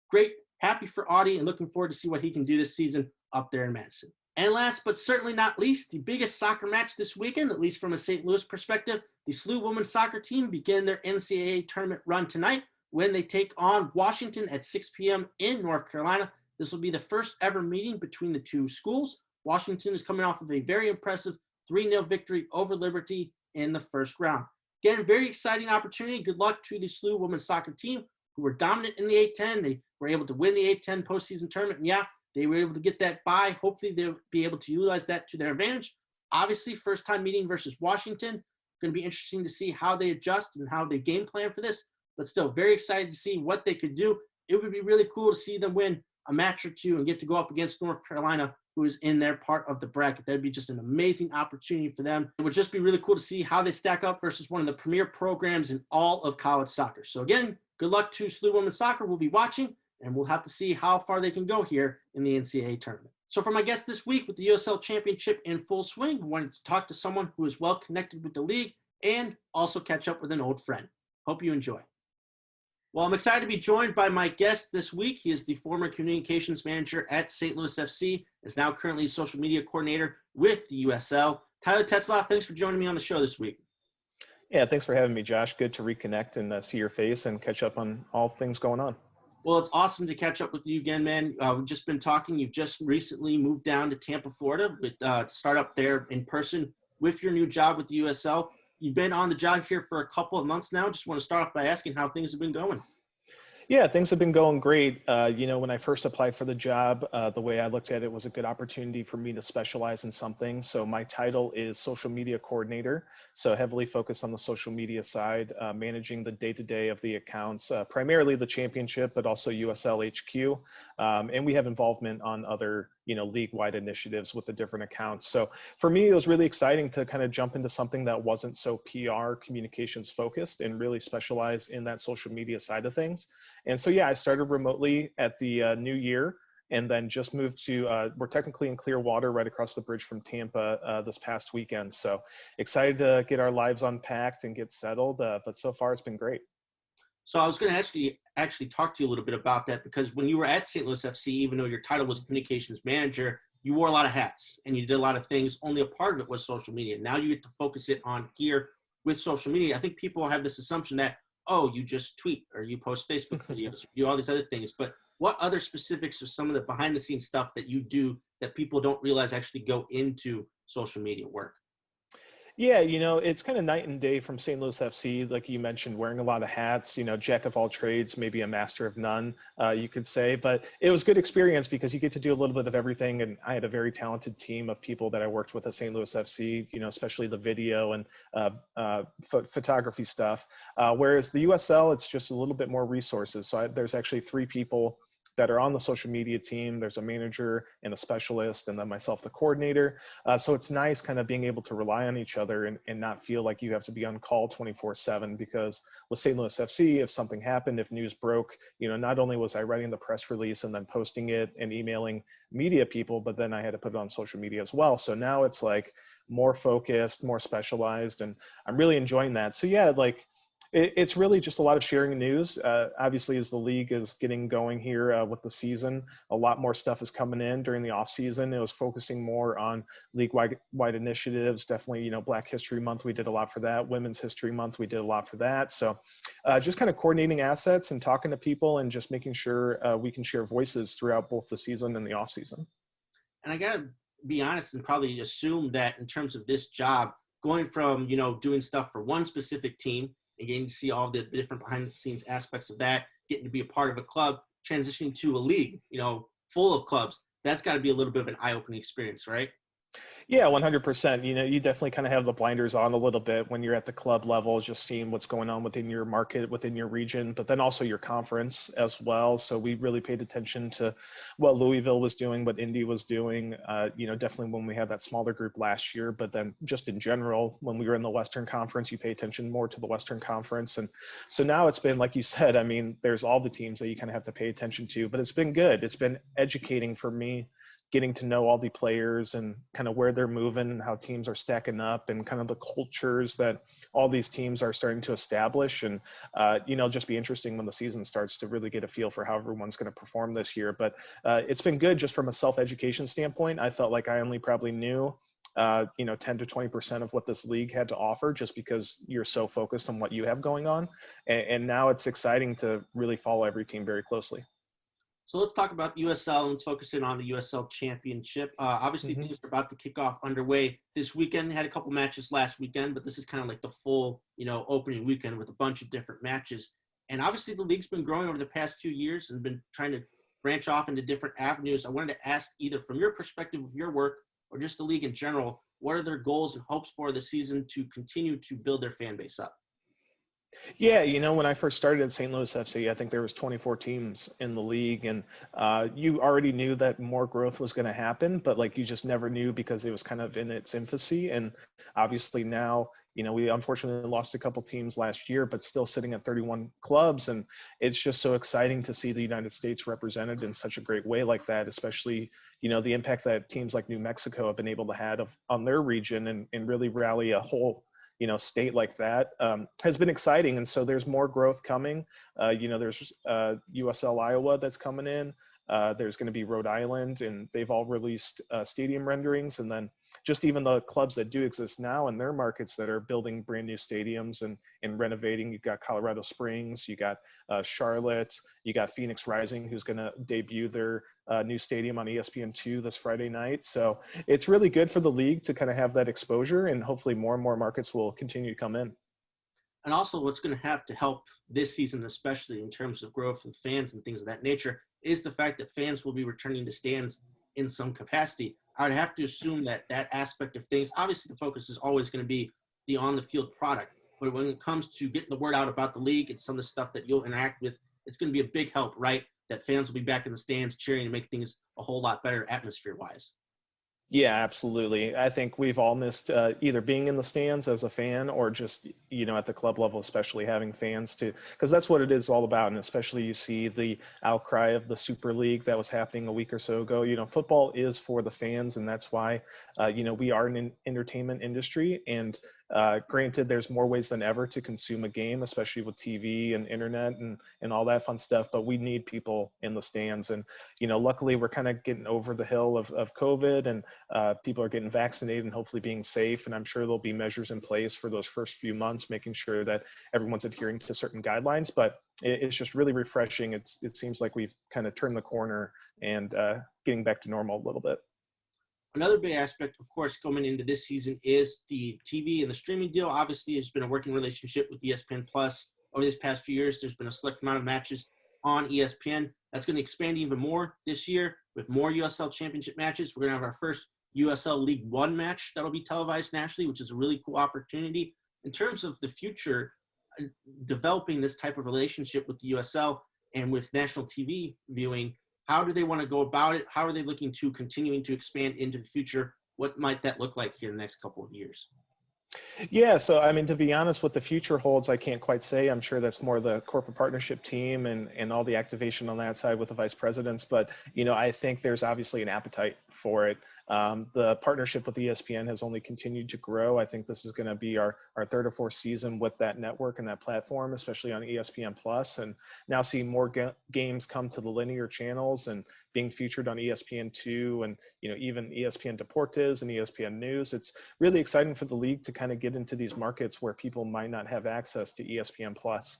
Great, happy for Audie and looking forward to see what he can do this season up there in Madison. And last but certainly not least, the biggest soccer match this weekend, at least from a St. Louis perspective, the SLU women's soccer team begin their NCAA tournament run tonight when they take on Washington at 6 p.m. in North Carolina. This will be the first ever meeting between the two schools. Washington is coming off of a very impressive 3-0 victory over Liberty in the first round. Again, very exciting opportunity. Good luck to the SLU women's soccer team, who were dominant in the A-10. They were able to win the A-10 postseason tournament. And yeah, they were able to get that bye. Hopefully they'll be able to utilize that to their advantage. Obviously, first time meeting versus Washington. Going to be interesting to see how they adjust and how they game plan for this, but still very excited to see what they could do. It would be really cool to see them win a match or two and get to go up against North Carolina, who is in their part of the bracket. That'd be just an amazing opportunity for them. It would just be really cool to see how they stack up versus one of the premier programs in all of college soccer. So again, good luck to SLU women's soccer. We'll be watching, and we'll have to see how far they can go here in the NCAA tournament. So for my guest this week with the USL Championship in full swing, we wanted to talk to someone who is well connected with the league and also catch up with an old friend. Hope you enjoy. Well, I'm excited to be joined by my guest this week. He is the former communications manager at St. Louis FC, is now currently social media coordinator with the USL. Tyler Tetzlaff, thanks for joining me on the show this week. Yeah, thanks for having me, Josh. Good to reconnect and see your face and catch up on all things going on. Well, it's awesome to catch up with you again, man. We've just been talking. You've just recently moved down to Tampa, Florida, to start up there in person with your new job with the USL. You've been on the job here for a couple of months now. Just want to start off by asking how things have been going. Yeah, things have been going great. When I first applied for the job, the way I looked at it was a good opportunity for me to specialize in something. So my title is social media coordinator. So heavily focused on the social media side, managing the day-to-day of the accounts, primarily the championship, but also USL HQ. And we have involvement on other, league-wide initiatives with the different accounts. So for me, it was really exciting to kind of jump into something that wasn't so PR communications focused and really specialize in that social media side of things. And so, yeah, I started remotely at the new year and then just moved to, we're technically in Clearwater right across the bridge from Tampa this past weekend. So excited to get our lives unpacked and get settled. But so far it's been great. So I was going to actually talk to you a little bit about that, because when you were at St. Louis FC, even though your title was communications manager, you wore a lot of hats and you did a lot of things. Only a part of it was social media. Now you get to focus it on here with social media. I think people have this assumption that, oh, you just tweet or you post Facebook videos, you do all these other things. But what other specifics or some of the behind the scenes stuff that you do that people don't realize actually go into social media work? Yeah, it's kind of night and day from St. Louis FC, like you mentioned, wearing a lot of hats, jack of all trades, maybe a master of none, you could say. But it was good experience because you get to do a little bit of everything. And I had a very talented team of people that I worked with at St. Louis FC, especially the video and photography stuff. Whereas the USL, it's just a little bit more resources. So there's actually 3 people that are on the social media team. There's a manager and a specialist, and then myself, the coordinator. So it's nice kind of being able to rely on each other and not feel like you have to be on call 24/7, because with St. Louis FC, if something happened, if news broke, not only was I writing the press release and then posting it and emailing media people, but then I had to put it on social media as well. So now it's like more focused, more specialized, and I'm really enjoying that. So yeah, it's really just a lot of sharing news. Obviously, as the league is getting going here with the season, a lot more stuff is coming in during the off season. It was focusing more on league-wide initiatives. Definitely, Black History Month, we did a lot for that. Women's History Month, we did a lot for that. So just kind of coordinating assets and talking to people and just making sure we can share voices throughout both the season and the off season. And I got to be honest and probably assume that in terms of this job, going from, doing stuff for one specific team and getting to see all the different behind the scenes aspects of that, getting to be a part of a club, transitioning to a league, full of clubs, that's got to be a little bit of an eye-opening experience, right? Yeah, 100%. You definitely kind of have the blinders on a little bit when you're at the club level, just seeing what's going on within your market, within your region, but then also your conference as well. So we really paid attention to what Louisville was doing, what Indy was doing, definitely when we had that smaller group last year, but then just in general, when we were in the Western Conference, you pay attention more to the Western Conference. And so now it's been, like you said, there's all the teams that you kind of have to pay attention to, but it's been good. It's been educating for me, getting to know all the players and kind of where they're moving and how teams are stacking up and kind of the cultures that all these teams are starting to establish. And, just be interesting when the season starts to really get a feel for how everyone's going to perform this year. But it's been good just from a self-education standpoint. I felt like I only probably knew 10 to 20% of what this league had to offer, just because you're so focused on what you have going on. And now it's exciting to really follow every team very closely. So let's talk about USL. Let's focus in on the USL Championship. Obviously, things are about to kick off underway this weekend. Had a couple matches last weekend, but this is kind of like the full, opening weekend with a bunch of different matches. And obviously, the league's been growing over the past few years and been trying to branch off into different avenues. I wanted to ask, either from your perspective of your work or just the league in general, what are their goals and hopes for the season to continue to build their fan base up? Yeah, when I first started at St. Louis FC, I think there was 24 teams in the league, and you already knew that more growth was going to happen, but you just never knew because it was kind of in its infancy. And obviously now, we unfortunately lost a couple teams last year, but still sitting at 31 clubs. And it's just so exciting to see the United States represented in such a great way like that, especially, the impact that teams like New Mexico have been able to have on their region and really rally a whole state like that has been exciting. And so there's more growth coming. There's USL Iowa that's coming in. There's going to be Rhode Island, and they've all released stadium renderings. And then just even the clubs that do exist now in their markets that are building brand new stadiums and renovating. You've got Colorado Springs, you got Charlotte, you got Phoenix Rising, who's going to debut their new stadium on ESPN2 this Friday night. So it's really good for the league to kind of have that exposure, and hopefully more and more markets will continue to come in. And also what's going to help this season, especially in terms of growth of fans and things of that nature, is the fact that fans will be returning to stands in some capacity. I would have to assume that that aspect of things, obviously the focus is always going to be the on-the-field product. But when it comes to getting the word out about the league and some of the stuff that you'll interact with, it's going to be a big help, right? That fans will be back in the stands cheering and make things a whole lot better atmosphere-wise. Yeah, absolutely. I think we've all missed either being in the stands as a fan or just, at the club level, especially having fans too, because that's what it is all about. And especially you see the outcry of the Super League that was happening a week or so ago. Football is for the fans, and that's why, we are an entertainment industry. And granted, there's more ways than ever to consume a game, especially with TV and internet and all that fun stuff. But we need people in the stands. And, luckily we're kind of getting over the hill of COVID, and people are getting vaccinated and hopefully being safe. And I'm sure there'll be measures in place for those first few months, making sure that everyone's adhering to certain guidelines. But it's just really refreshing. It seems like we've kind of turned the corner and getting back to normal a little bit. Another big aspect, of course, coming into this season is the TV and the streaming deal. Obviously, there's been a working relationship with ESPN Plus over these past few years. There's been a select amount of matches on ESPN. That's going to expand even more this year with more USL Championship matches. We're going to have our first USL League One match that'll be televised nationally, which is a really cool opportunity. In terms of the future, developing this type of relationship with the USL and with national TV viewing, how do they want to go about it? How are they looking to continuing to expand into the future? What might that look like here in the next couple of years? Yeah, so I mean, to be honest, what the future holds, I can't quite say. I'm sure that's more the corporate partnership team and all the activation on that side with the vice presidents. But, I think there's obviously an appetite for it. The partnership with ESPN has only continued to grow. I think this is going to be our third or fourth season with that network and that platform, especially on ESPN Plus. And now seeing more games come to the linear channels and being featured on ESPN2 and, even ESPN Deportes and ESPN News. It's really exciting for the league to kind of get into these markets where people might not have access to ESPN Plus.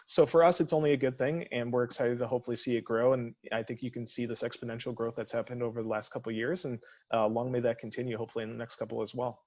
So for us, it's only a good thing, and we're excited to hopefully see it grow. And I think you can see this exponential growth that's happened over the last couple of years, and long may that continue, hopefully in the next couple as well.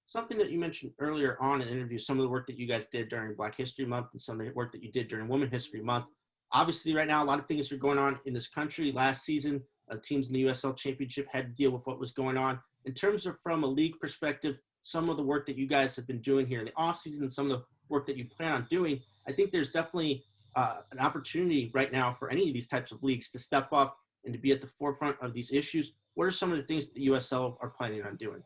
Something that you mentioned earlier on in the interview, some of the work that you guys did during Black History Month and some of the work that you did during Women's History Month. Obviously, right now, a lot of things are going on in this country. Last season, teams in the USL Championship had to deal with what was going on. In terms of from a league perspective, some of the work that you guys have been doing here in the offseason, some of the work that you plan on doing, I think there's definitely an opportunity right now for any of these types of leagues to step up and to be at the forefront of these issues. What are some of the things that the USL are planning on doing?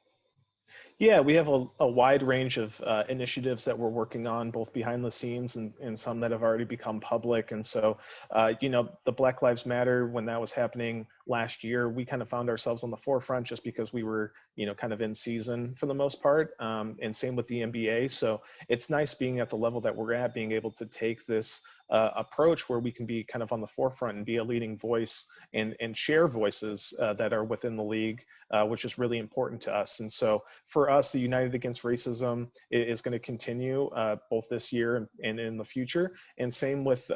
Yeah, we have a wide range of initiatives that we're working on, both behind the scenes and some that have already become public. And so, the Black Lives Matter, when that was happening last year, we kind of found ourselves on the forefront just because we were, kind of in season for the most part. And same with the NBA. So it's nice being at the level that we're at, being able to take this approach where we can be kind of on the forefront and be a leading voice and share voices that are within the league, which is really important to us. And so for us, the United Against Racism is going to continue both this year and in the future. And same with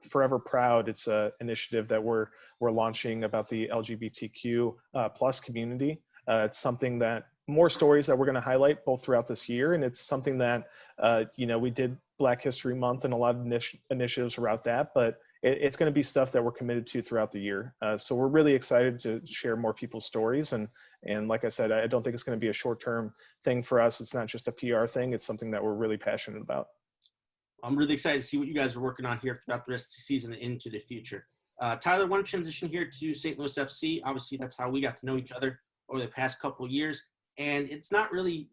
Forever Proud. It's an initiative that we're launching about the LGBTQ plus community. It's something that more stories that we're going to highlight both throughout this year. And it's something that, we did Black History Month and a lot of initiatives around that, but it's going to be stuff that we're committed to throughout the year. So we're really excited to share more people's stories. And like I said, I don't think it's going to be a short-term thing for us. It's not just a PR thing. It's something that we're really passionate about. I'm really excited to see what you guys are working on here throughout the rest of the season and into the future. Tyler, I want to transition here to St. Louis FC. Obviously, that's how we got to know each other over the past couple of years. And it's not really,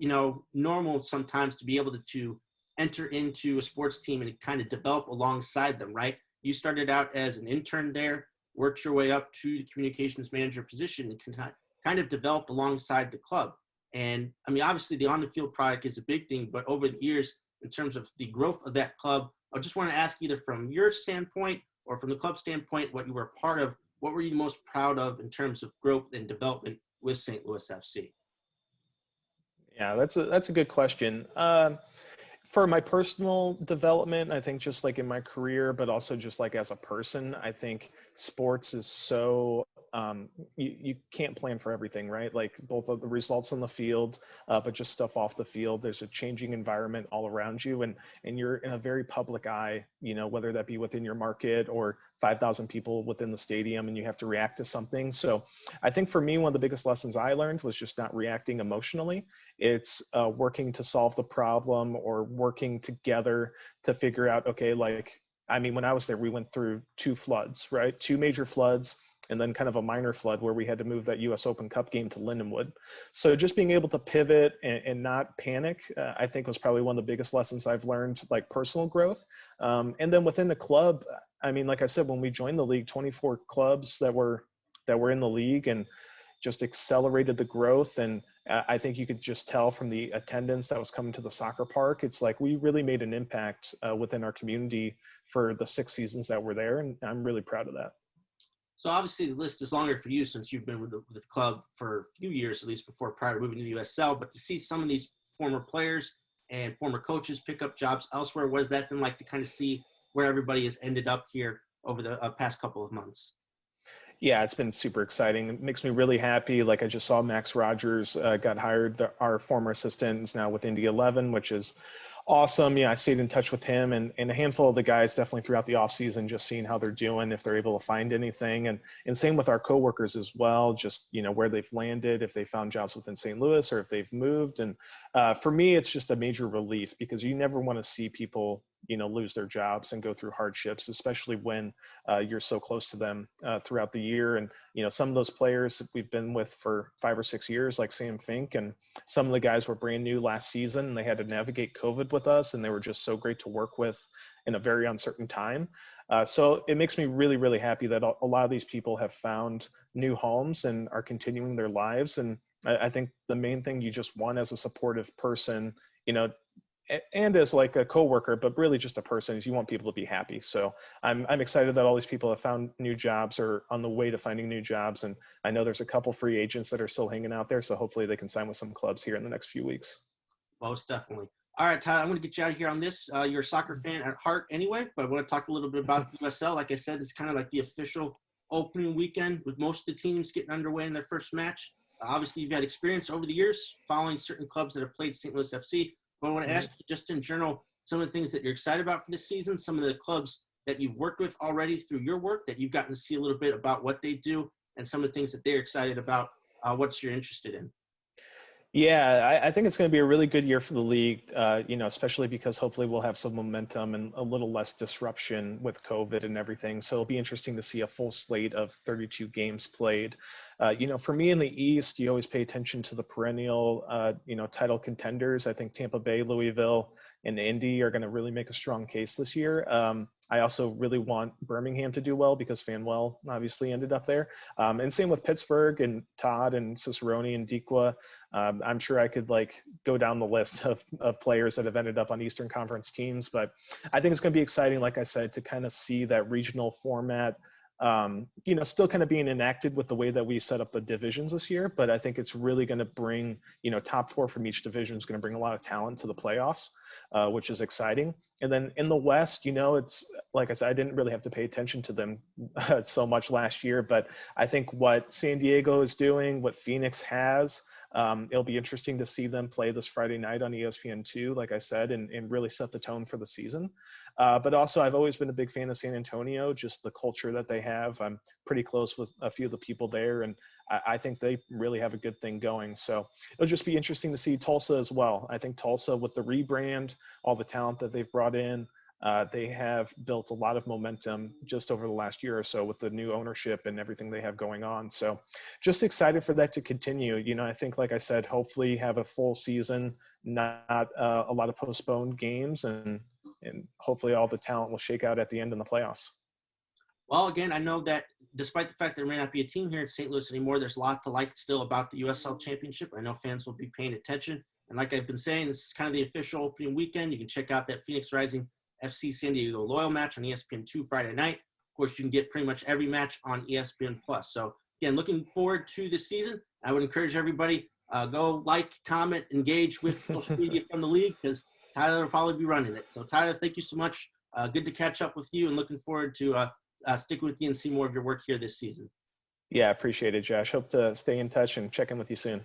normal sometimes to be able to enter into a sports team and kind of develop alongside them, right? You started out as an intern there, worked your way up to the communications manager position and kind of developed alongside the club. And I mean, obviously the on-the-field product is a big thing, but over the years, in terms of the growth of that club, I just want to ask either from your standpoint or from the club standpoint, what you were a part of, what were you most proud of in terms of growth and development with St. Louis FC? Yeah, that's a good question. For my personal development, I think just like in my career, but also just like as a person, I think sports is so you can't plan for everything, right? Like both of the results on the field, but just stuff off the field. There's a changing environment all around you, and you're in a very public eye, whether that be within your market or 5,000 people within the stadium, and you have to react to something. So I think for me, one of the biggest lessons I learned was just not reacting emotionally. It's working to solve the problem or working together to figure out, okay, when I was there, we went through 2 floods, right? 2 major floods, and then kind of a minor flood where we had to move that US Open Cup game to Lindenwood. So just being able to pivot and not panic, I think was probably one of the biggest lessons I've learned, like personal growth. And then within the club, like I said, when we joined the league, 24 clubs that were in the league, and just accelerated the growth. And I think you could just tell from the attendance that was coming to the soccer park. It's like we really made an impact within our community for the 6 seasons that we're there. And I'm really proud of that. So obviously the list is longer for you since you've been with the club for a few years, at least prior to moving to the USL. But to see some of these former players and former coaches pick up jobs elsewhere, what has that been like to kind of see where everybody has ended up here over the past couple of months? Yeah, it's been super exciting. It makes me really happy. Like I just saw Max Rogers got hired. Our former assistant is now with Indy 11, which is awesome. I stayed in touch with him and a handful of the guys definitely throughout the off season, just seeing how they're doing, if they're able to find anything. And same with our coworkers as well, just, where they've landed, if they found jobs within St. Louis or if they've moved. And for me, it's just a major relief because you never want to see people, lose their jobs and go through hardships, especially when you're so close to them throughout the year. And, some of those players we've been with for 5 or 6 years, like Sam Fink, and some of the guys were brand new last season and they had to navigate COVID with us, and they were just so great to work with in a very uncertain time. So it makes me really, really happy that a lot of these people have found new homes and are continuing their lives. And I think the main thing you just want as a supportive person, and as like a coworker, but really just a person, is you want people to be happy. So I'm excited that all these people have found new jobs or on the way to finding new jobs. And I know there's a couple free agents that are still hanging out there. So hopefully they can sign with some clubs here in the next few weeks. Most definitely. All right, Tyler, I'm going to get you out of here on this. You're a soccer fan at heart anyway, but I want to talk a little bit about the USL. Like I said, it's kind of like the official opening weekend with most of the teams getting underway in their first match. Obviously, you've had experience over the years following certain clubs that have played St. Louis FC. But I want to ask you just in general, some of the things that you're excited about for this season, some of the clubs that you've worked with already through your work that you've gotten to see a little bit about what they do and some of the things that they're excited about, what you're interested in. Yeah, I think it's going to be a really good year for the league, especially because hopefully we'll have some momentum and a little less disruption with COVID and everything. So it'll be interesting to see a full slate of 32 games played. For me in the East, you always pay attention to the perennial, title contenders. I think Tampa Bay, Louisville, and Indy are going to really make a strong case this year. I also really want Birmingham to do well because Fanwell obviously ended up there. And same with Pittsburgh and Todd and Cicerone and Dequa. I'm sure I could go down the list of players that have ended up on Eastern Conference teams, but I think it's going to be exciting, like I said, to kind of see that regional format still kind of being enacted with the way that we set up the divisions this year. But I think it's really going to bring, top 4 from each division is going to bring a lot of talent to the playoffs, which is exciting. And then in the West, it's like I said, I didn't really have to pay attention to them so much last year, but I think what San Diego is doing, what Phoenix has, it'll be interesting to see them play this Friday night on ESPN2, like I said, and really set the tone for the season. But also, I've always been a big fan of San Antonio, just the culture that they have. I'm pretty close with a few of the people there, and I think they really have a good thing going. So it'll just be interesting to see Tulsa as well. I think Tulsa, with the rebrand, all the talent that they've brought in, they have built a lot of momentum just over the last year or so with the new ownership and everything they have going on. So just excited for that to continue. I think, like I said, hopefully have a full season, not a lot of postponed games, and hopefully all the talent will shake out at the end in the playoffs. Well, again, I know that despite the fact there may not be a team here in St. Louis anymore, there's a lot to like still about the USL Championship. I know fans will be paying attention. And like I've been saying, this is kind of the official opening weekend. You can check out that Phoenix Rising FC San Diego Loyal match on ESPN2 Friday night. Of course, you can get pretty much every match on ESPN+. So, again, looking forward to this season. I would encourage everybody, go like, comment, engage with social media from the league because Tyler will probably be running it. So, Tyler, thank you so much. Good to catch up with you and looking forward to sticking with you and see more of your work here this season. Yeah, appreciate it, Josh. Hope to stay in touch and check in with you soon.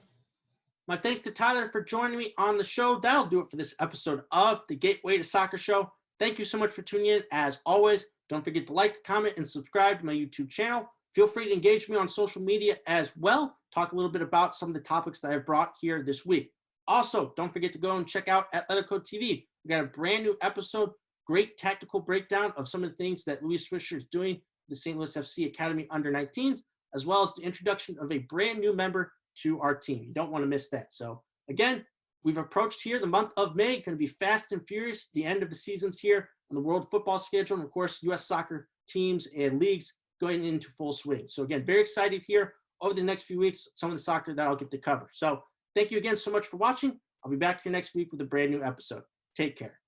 My thanks to Tyler for joining me on the show. That'll do it for this episode of the Gateway to Soccer Show. Thank you so much for tuning in. As always, don't forget to like, comment, and subscribe to my YouTube channel. Feel free to engage me on social media as well. Talk a little bit about some of the topics that I've brought here this week. Also, don't forget to go and check out Atletico TV. We got a brand new episode, great tactical breakdown of some of the things that Luis Swisher is doing, the St. Louis FC Academy under-19s, as well as the introduction of a brand new member to our team. You don't want to miss that. So again, we've approached here the month of May, going to be fast and furious. The end of the season's here on the world football schedule, and of course, U.S. soccer teams and leagues going into full swing. So again, very excited here over the next few weeks, some of the soccer that I'll get to cover. So thank you again so much for watching. I'll be back here next week with a brand new episode. Take care.